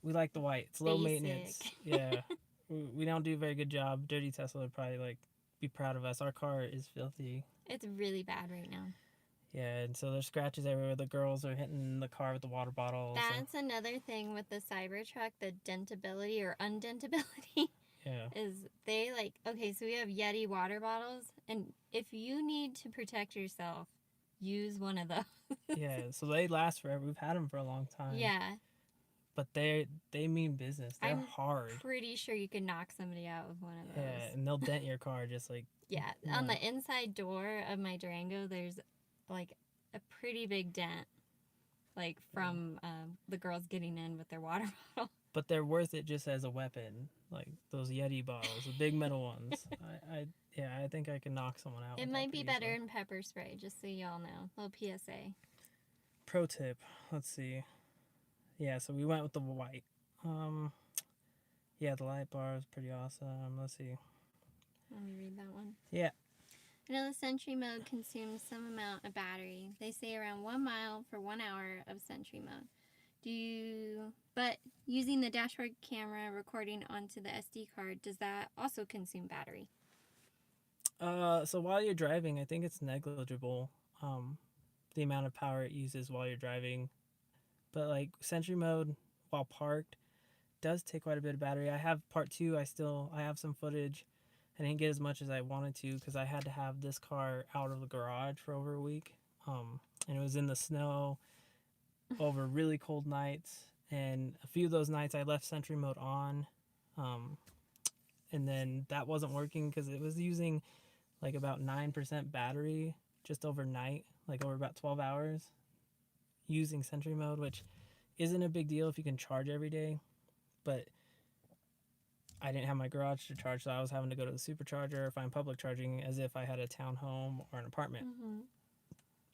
We like the white. It's low Basic. maintenance. Yeah. We don't do a very good job. Dirty Tesla would probably like be proud of us. Our car is filthy. It's really bad right now. Yeah, and so there's scratches everywhere. The girls are hitting the car with the water bottles. That's another thing with the CyberTruck, the dentability or undentability. Yeah. Is they like, okay, so we have Yeti water bottles, and if you need to protect yourself, use one of those. Yeah, so they last forever. We've had them for a long time. Yeah. But they mean business. They're hard. Pretty sure you can knock somebody out with one of those. Yeah, and they'll dent your car just like. Yeah, on the inside door of my Durango, there's like a pretty big dent, like from the girls getting in with their water bottle. But they're worth it just as a weapon, like those Yeti bottles, the big metal ones. I think I can knock someone out. It might be better in pepper spray, just so y'all know. Little PSA. Pro tip. Let's see. Yeah, so we went with the white. Yeah, the light bar is pretty awesome. Let's see. Let me read that one. Yeah. I know the Sentry mode consumes some amount of battery. They say around 1 mile for 1 hour of Sentry mode. But using the dashboard camera recording onto the SD card, does that also consume battery? So while you're driving, I think it's negligible, the amount of power it uses while you're driving. But like Sentry mode while parked does take quite a bit of battery. I have part 2. I have some footage. I didn't get as much as I wanted to because I had to have this car out of the garage for over a week. And it was in the snow over really cold nights. And a few of those nights I left Sentry mode on. And then that wasn't working because it was using like about 9% battery just overnight, like over about 12 hours using Sentry mode, which isn't a big deal if you can charge every day. But I didn't have my garage to charge, so I was having to go to the supercharger or find public charging as if I had a townhome or an apartment. Mm-hmm.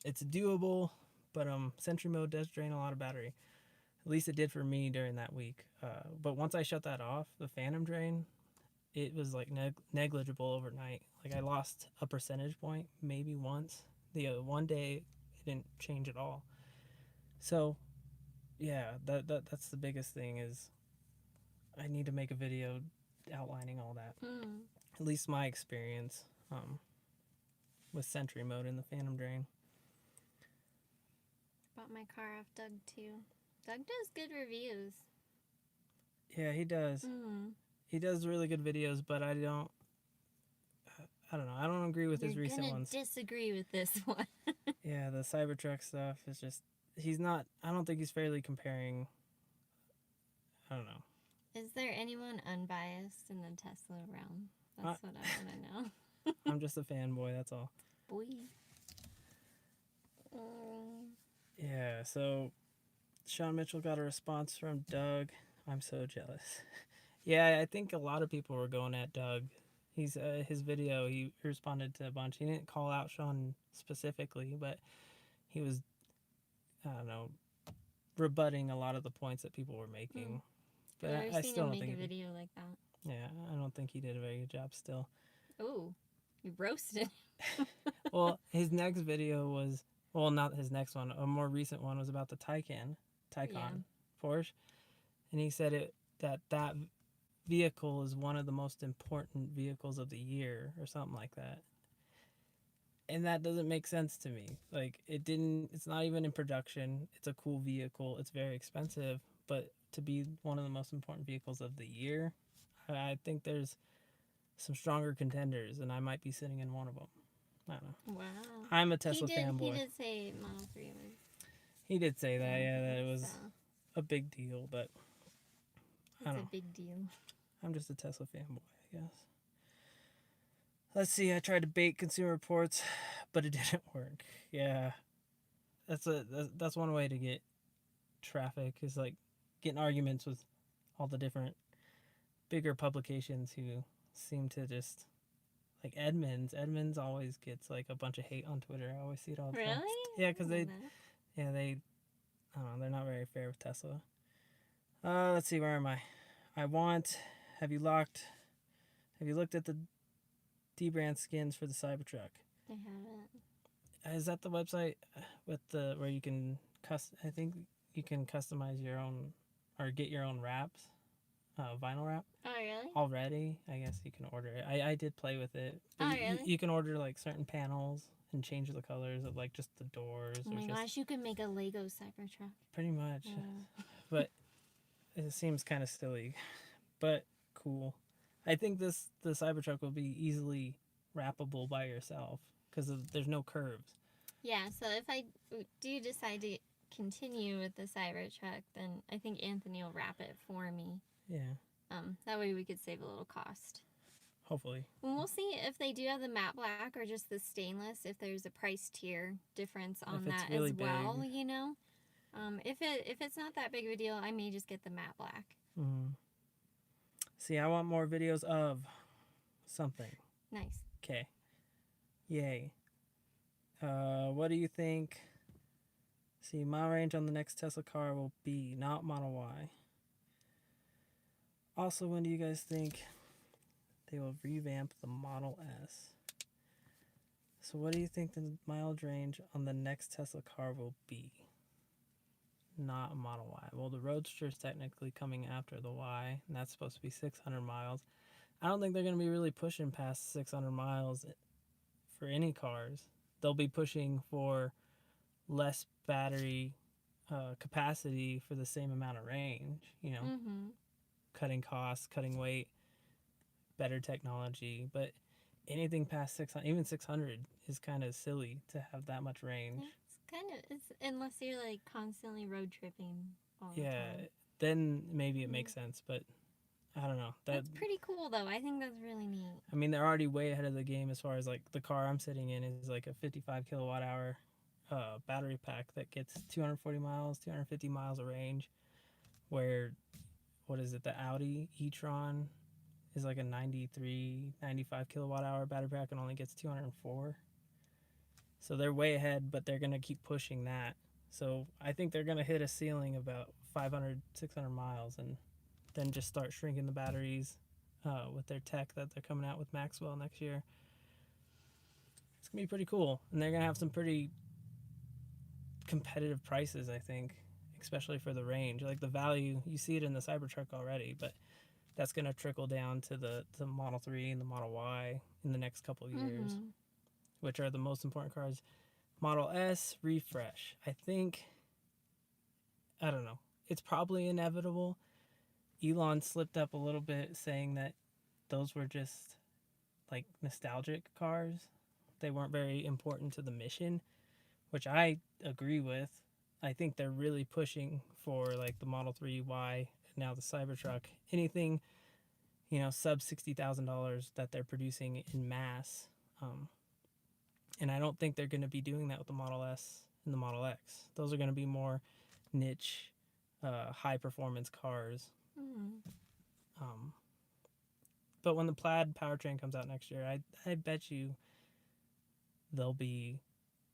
It's doable, but Sentry mode does drain a lot of battery. At least it did for me during that week. But once I shut that off, the phantom drain, it was like negligible overnight. Like I lost a percentage point maybe once. The one day it didn't change at all. So yeah, that's the biggest thing is I need to make a video outlining all that. At least my experience with Sentry mode and the phantom drain. Bought my car off Doug too. Doug does good reviews. Yeah, he does. He does really good videos, but I don't know. I don't agree with his recent ones. You're gonna disagree with this one. Yeah, the CyberTruck stuff is just I don't think he's fairly comparing. I don't know. Is there anyone unbiased in the Tesla realm? That's what I want to know. I'm just a fanboy, that's all. Boy. Yeah, so Sean Mitchell got a response from Doug. I'm so jealous. Yeah, I think a lot of people were going at Doug. He's his video, he responded to a bunch. He didn't call out Sean specifically, but he was, I don't know, rebutting a lot of the points that people were making. But I've I seen still him don't make think a video like that. Yeah, I don't think he did a very good job still. Oh, you roasted. Well, his next video was, well, not his next one, a more recent one was about the Taycan Porsche. And he said that vehicle is one of the most important vehicles of the year or something like that. And that doesn't make sense to me. Like it's not even in production. It's a cool vehicle. It's very expensive, but to be one of the most important vehicles of the year, I think there's some stronger contenders, and I might be sitting in one of them. I don't know. Wow. I'm a Tesla fanboy. He did say Model 3 was. He did say that, yeah, that it was a big deal, but I don't know. It's a big deal. I'm just a Tesla fanboy, I guess. Let's see. I tried to bait Consumer Reports, but it didn't work. Yeah, that's one way to get traffic is like getting arguments with all the different bigger publications who seem to just like Edmunds. Edmunds always gets like a bunch of hate on Twitter. I always see it all the time. Really? Yeah, because I they don't know. I don't know, they're not very fair with Tesla. Let's see, where am I? I want. Have you locked? Have you looked at the D-brand skins for the Cybertruck? I haven't. Is that the website with the where you can I think you can customize your own or get your own wraps, vinyl wrap. Oh, really? Already, I guess you can order it. I did play with it. But Oh, really? you can order like certain panels and change the colors of like just the doors. Oh my just, gosh, you could make a Lego Cybertruck. pretty much. Oh. But it seems kind of silly, but cool. I think the Cybertruck will be easily wrappable by yourself because there's no curves. Yeah, so if I do decide to continue with the Cybertruck, then I think Anthony will wrap it for me. Yeah, That way we could save a little cost. hopefully. And we'll see if they do have the matte black or just the stainless, if there's a price tier difference on If it's that really as well, big. you know? If it's not that big of a deal, I may just get the matte black. See, I want more videos of something. Nice. Okay. Yay. What do you think? See, mile range on the next Tesla car will be, not Model Y. Also, when do you guys think they will revamp the Model S? So, what do you think the mileage range on the next Tesla car will be? Not Model Y. Well, the Roadster is technically coming after the Y, and that's supposed to be 600 miles. I don't think they're going to be really pushing past 600 miles for any cars. They'll be pushing for less battery capacity for the same amount of range, you know, cutting costs, cutting weight, better technology. But anything past 600, even 600, is kind of silly to have that much range. It's unless you're like constantly road tripping all the Yeah, time. then maybe it makes sense, but I don't know. That's pretty cool though. I think that's really neat. I mean, they're already way ahead of the game as far as like the car I'm sitting in is like a 55 kilowatt hour battery pack that gets 240 miles, 250 miles of range. Where, what is it, the Audi e-tron is like a 93, 95 kilowatt hour battery pack and only gets 204. So they're way ahead, but they're going to keep pushing that. So I think they're going to hit a ceiling about 500, 600 miles and then just start shrinking the batteries with their tech that they're coming out with Maxwell next year. It's going to be pretty cool. And they're going to have some pretty competitive prices, I think, especially for the range. Like the value, you see it in the Cybertruck already, but that's going to trickle down to the Model 3 and the Model Y in the next couple of years, which are the most important cars. Model S, refresh. I think, I don't know. It's probably inevitable. Elon slipped up a little bit saying that those were just like nostalgic cars. They weren't very important to the mission, which I agree with. I think they're really pushing for like the Model 3 Y, now the Cybertruck, anything, you know, sub $60,000 that they're producing in mass. And I don't think they're going to be doing that with the Model S and the Model X. Those are going to be more niche, high performance cars. But when the Plaid powertrain comes out next year, I bet you they'll be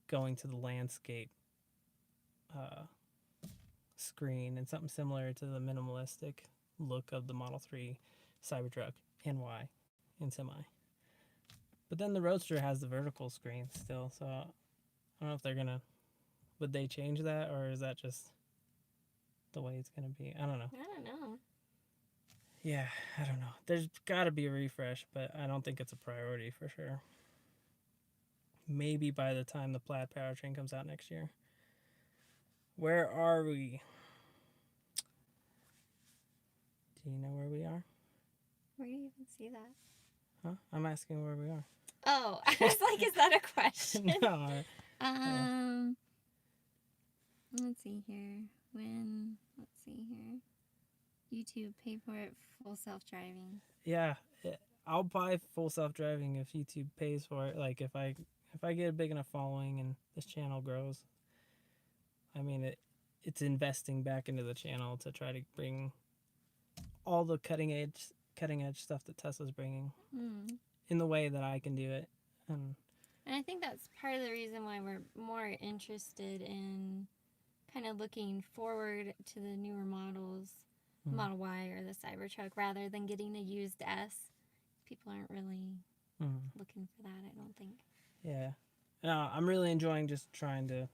going to the landscape screen and something similar to the minimalistic look of the Model 3 Cybertruck and Y and Semi. But then the Roadster has the vertical screen still, so I don't know if they're gonna. Would they change that, or is that just the way it's gonna be? I don't know. I don't know. Yeah, I don't know. There's got to be a refresh, but I don't think it's a priority for sure. Maybe by the time the Plaid powertrain comes out next year. Where are we? Do you know where we are? Where do you even see that? Huh? I'm asking where we are. Oh, I was like, is that a question? No. Let's see here. Let's see here. YouTube, pay for it, full self-driving. Yeah, I'll buy full self-driving if YouTube pays for it. Like if I get a big enough following and this channel grows, I mean it's investing back into the channel to try to bring all the cutting edge stuff that Tesla's bringing in the way that I can do it. And I think that's part of the reason why we're more interested in kind of looking forward to the newer models, Model Y or the Cybertruck, rather than getting a used S. People aren't really looking for that, I don't think. Yeah. No, I'm really enjoying just trying to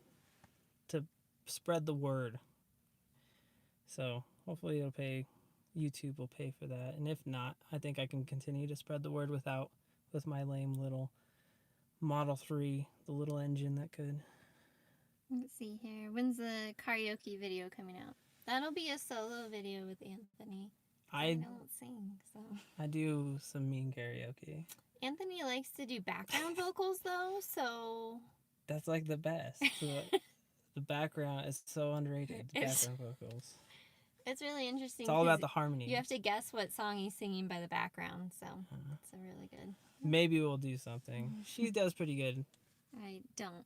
spread the word. So hopefully YouTube will pay for that. And if not, I think I can continue to spread the word with my lame little Model 3, the little engine that could. Let's see here. When's the karaoke video coming out? That'll be a solo video with Anthony. I don't sing, so. I do some mean karaoke. Anthony likes to do background vocals, though, so. That's like the best. The background is so underrated. The background vocals. It's really interesting. It's all about the harmony. You have to guess what song he's singing by the background, so it's a really good. Maybe we'll do something. She does pretty good. I don't,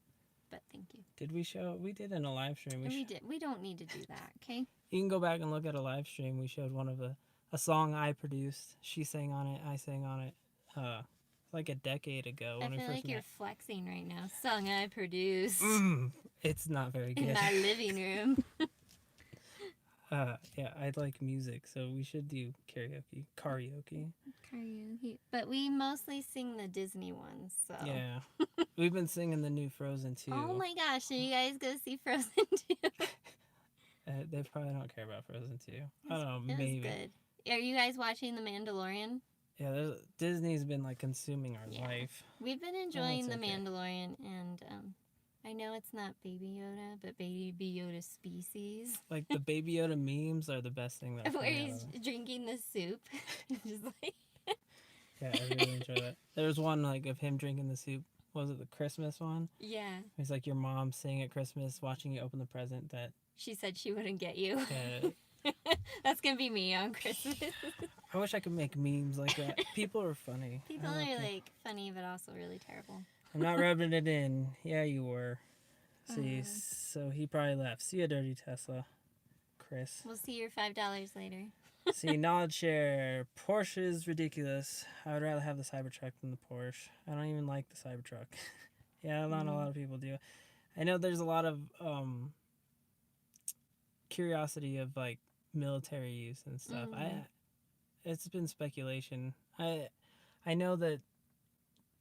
but thank you. Did we show? We did in a live stream. We did. We don't need to do that, okay? You can go back and look at a live stream. We showed one of a song I produced. She sang on it. I sang on it. Like a decade ago. I feel like you're flexing right now. Song I produced. It's not very good. In my living room. Yeah, I like music, so we should do karaoke. But we mostly sing the Disney ones, so. Yeah. We've been singing the new Frozen 2. Oh my gosh, are you guys go see Frozen 2? They probably don't care about Frozen 2. I don't know, maybe. Good. Are you guys watching The Mandalorian? Yeah, Disney's been like consuming our life. We've been enjoying The Mandalorian, and I know it's not Baby Yoda, but Baby Yoda species. Like the Baby Yoda memes are the best thing that. Where he's drinking the soup, just like. Yeah, I really enjoy that. There was one like of him drinking the soup. Was it the Christmas one? Yeah. It's like your mom saying at Christmas, watching you open the present that she said she wouldn't get you. Yeah. That's gonna be me on Christmas. I wish I could make memes like that. People are funny. People are like funny, but also really terrible. I'm not rubbing it in. Yeah, you were. See, so he probably left. See you, Dirty Tesla, Chris. We'll see your $5 later. See, knowledge share. Porsche is ridiculous. I would rather have the Cybertruck than the Porsche. I don't even like the Cybertruck. Yeah, not a lot of people do. I know there's a lot of curiosity of like military use and stuff. It's been speculation. I know that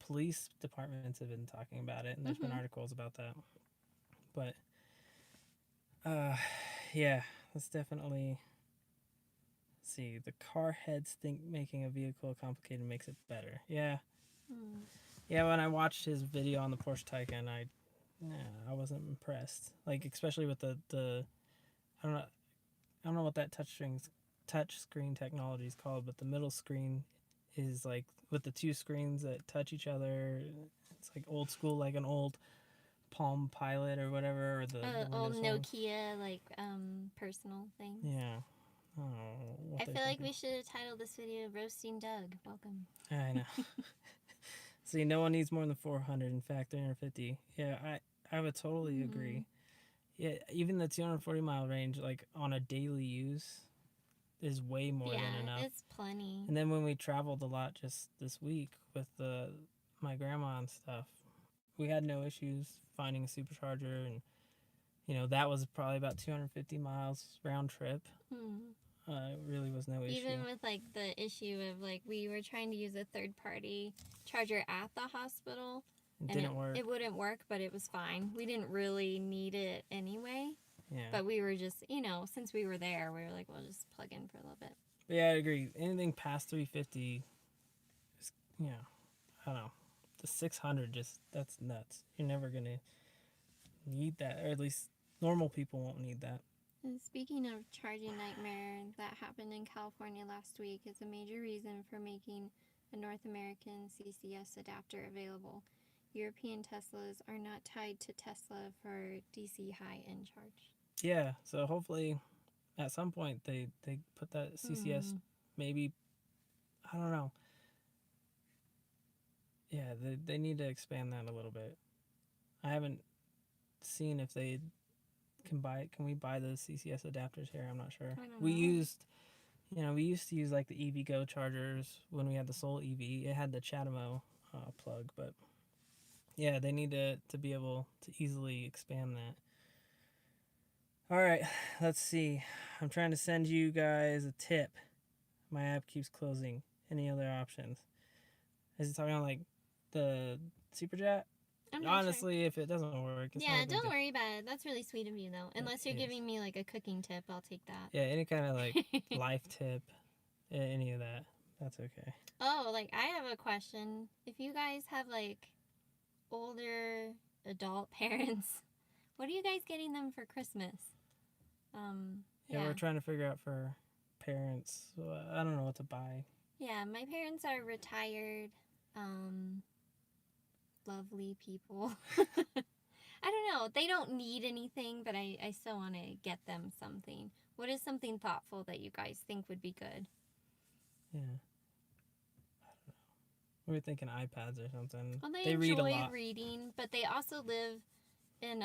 police departments have been talking about it, and there's been articles about that. But yeah, that's definitely. See, the car heads think making a vehicle complicated makes it better. Yeah. Yeah, when I watched his video on the Porsche Taycan, I wasn't impressed. Like especially with the I don't know what that touch screen technology is called, but the middle screen is like with the two screens that touch each other. It's like old school, like an old Palm Pilot or whatever, or the old Nokia like personal thing. Yeah. I feel like we should have titled this video Roasting Doug. Welcome. I know. See, no one needs more than 400. In fact, 350. Yeah, I would totally agree. Yeah, even the 240 mile range, like on a daily use, is way more than enough. It's plenty. And then when we traveled a lot just this week with my grandma and stuff, we had no issues finding a supercharger, and that was probably about 250 miles round trip. It really was no issue. Even with like the issue of like we were trying to use a third party charger at the hospital. It didn't work. It wouldn't work, but it was fine. We didn't really need it anyway. Yeah. But we were just, since we were there, we were like, we'll just plug in for a little bit. But yeah, I agree. Anything past 350 is, I don't know. The 600 that's nuts. You're never going to need that, or at least normal people won't need that. And speaking of charging nightmare that happened in California last week, is a major reason for making a North American CCS adapter available. European Teslas are not tied to Tesla for DC high-end charge. Yeah, so hopefully at some point they put that CCS maybe, I don't know. Yeah, they need to expand that a little bit. I haven't seen if they can we buy the CCS adapters here? I'm not sure. I don't We know. used, we used to use like the EV Go chargers when we had the Soul EV. It had the Chatamo plug, but yeah, they need to be able to easily expand that. All right, let's see. I'm trying to send you guys a tip. My app keeps closing. Any other options? Is it talking about like the super chat? I'm not sure. Honestly, if it doesn't work, it's not a Yeah, big don't deal. worry about it. That's really sweet of you, though. Unless you're It is. giving me like a cooking tip, I'll take that. Yeah, any kind of like life tip, any of that, that's okay. Oh, like I have a question. If you guys have like older adult parents, what are you guys getting them for Christmas? Yeah, Yeah. we're trying to figure out for parents. I don't know what to buy. Yeah, my parents are retired, lovely people. I don't know. They don't need anything, but I still want to get them something. What is something thoughtful that you guys think would be good? Yeah, we were thinking iPads or something. Well, they They read a enjoy lot. reading, but they also live in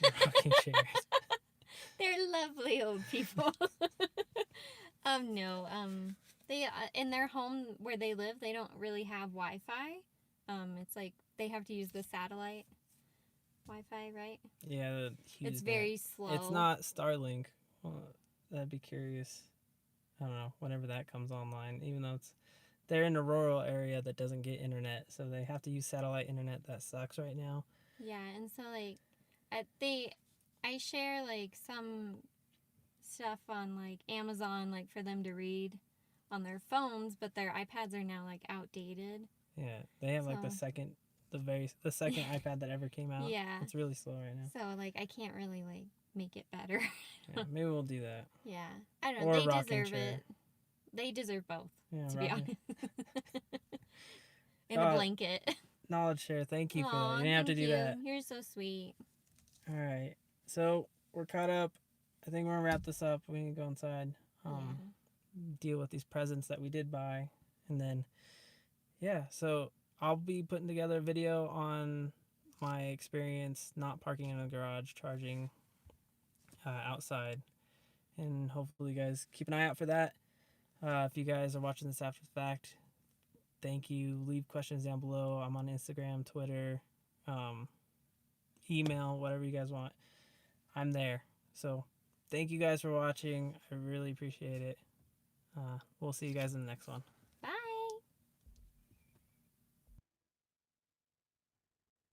Rocking chairs. they're lovely old people. No, they in their home where they live, they don't really have Wi-Fi. It's like they have to use the satellite Wi-Fi, right? Yeah, It's that. very slow. It's not Starlink. Well, that'd be curious. I don't know. Whenever that comes online, even though they're in a rural area that doesn't get internet, so they have to use satellite internet. That sucks right now. Yeah, and so like, I share like some stuff on like Amazon, like for them to read on their phones, but their iPads are now like outdated. Yeah, they have like So- the second iPad that ever came out. Yeah. It's really slow right now. So like, I can't really like make it better. Yeah, maybe we'll do that. Yeah, I don't know. Or a They rocking deserve chair. it. They deserve both, Yeah, to be rocking. honest. And a blanket. Knowledge share. Thank you for that. Aw, You didn't have to thank do you. that. You're so sweet. All right. So we're caught up. I think we're gonna wrap this up. We need to go inside. Deal with these presents that we did buy, and then yeah. So I'll be putting together a video on my experience not parking in a garage, charging outside, and hopefully you guys keep an eye out for that. If you guys are watching this after the fact, thank you. Leave questions down below. I'm on Instagram, Twitter, email, whatever you guys want. I'm there. So thank you guys for watching. I really appreciate it. We'll see you guys in the next one.